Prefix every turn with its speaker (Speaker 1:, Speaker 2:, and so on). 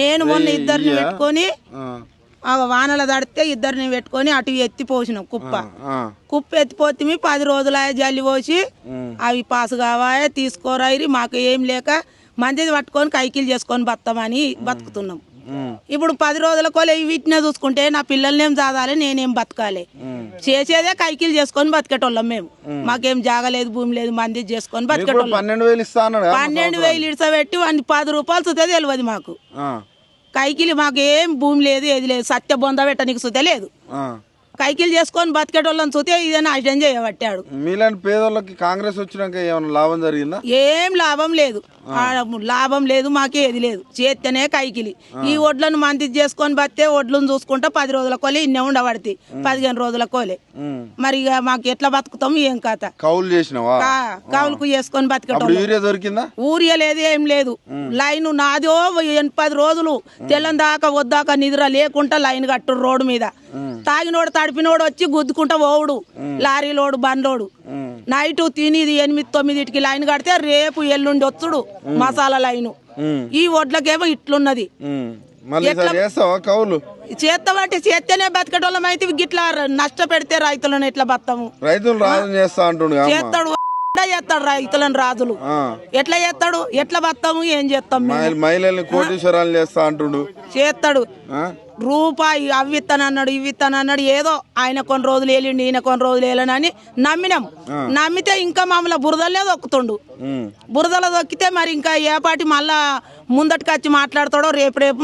Speaker 1: నేను మొన్న ఇద్దరిని పెట్టుకొని వానల తడితే ఇద్దరిని పెట్టుకొని అటు ఎత్తి పోసినాం కుప్ప ఎత్తిపోతే 10 రోజులు జల్లి పోసి అవి పాసు కావాయే తీసుకోరాయి మాకు ఏం లేక మంది పట్టుకొని కైకిలు చేసుకొని బతామని బతుకుతున్నాం. ఇప్పుడు 10 రోజుల కోలే వీటినే చూసుకుంటే నా పిల్లల్నేం చదవాలి, నేనేం బతకాలి. చేసేదే కైకిలు చేసుకొని బతికేటోళ్ళం మేము. మాకేం జాగలేదు, భూమి లేదు, మంది చేసుకొని బతికేటోళ్ళం. 12,000 ఇడిసబెట్టి 10 రూపాయలు సుతే తెలియదు మాకు. కైకిలి మాకు ఏం భూమి లేదు, ఏది లేదు. సత్య బొంద పెట్టనికి సుతే లేదు. కైకిలు చేసుకొని బతికేటోళ్ళని చూస్తే ఇదే నాశనం చేయబట్టాడు.
Speaker 2: మీలాంటి పేదోళ్ళకి కాంగ్రెస్ వచ్చినాక ఏమైనా లాభం జరిగిందా?
Speaker 1: ఏం లాభం లేదు, లాభం లేదు, మాకే ఏది లేదు. చేస్తేనే కైకిలి. ఈ ఒడ్లను మంది చేసుకొని బతితే ఒడ్లను చూసుకుంటా 10 రోజుల కోలే ఇన్నే ఉండబడితే 15 రోజుల కోలే. మరి ఇక మాకు ఎట్లా బతుకుతాం ఏం కథ?
Speaker 2: కౌలు చేసినావా?
Speaker 1: కౌలుకు చేసుకొని బతికేటోళ్ళం. ఊరియా లేదు, ఏం లేదు. లైన్ నాదో 10 రోజులు తెల్లని దాకా వద్దాక నిద్ర లేకుండా లైన్ కట్టు రోడ్డు మీద. తాగినోడు తడిపినోడు వచ్చి గుద్దుకుంటా పోవుడు, లారీలోడు బండ్లోడు. నైట్ తిని 8-9 లైన్ కడితే రేపు ఎల్లుండి వచ్చుడు మసాలా లైను. ఈ ఒడ్లకేమో ఇట్లున్నది. చేస్తామంటే చేస్తేనే బతికేటోళ్ళం అయితే గిట్లా నష్టపెడితే రైతులను ఎట్లా బతాము? చేస్తాడు చేస్తాడు రైతులను రాజులు. ఎట్లా చేస్తాడు? ఎట్లా బతాము? ఏం చేస్తాం? చేస్తాడు. రూపాయి అవ్విత్తనన్నాడు, ఇవ్విత్తనన్నాడు. ఏదో ఆయన కొన్ని రోజులు వెళ్ళిండి, ఈయన కొన్ని రోజులు వెళ్ళనని నమ్మినాం. నమ్మితే ఇంకా మమ్మల్ని బురదలే దొక్కుతుండు. బురదలో దొక్కితే మరి ఇంకా ఏ పాటి మళ్ళా ముందటికి వచ్చి మాట్లాడతాడో రేపు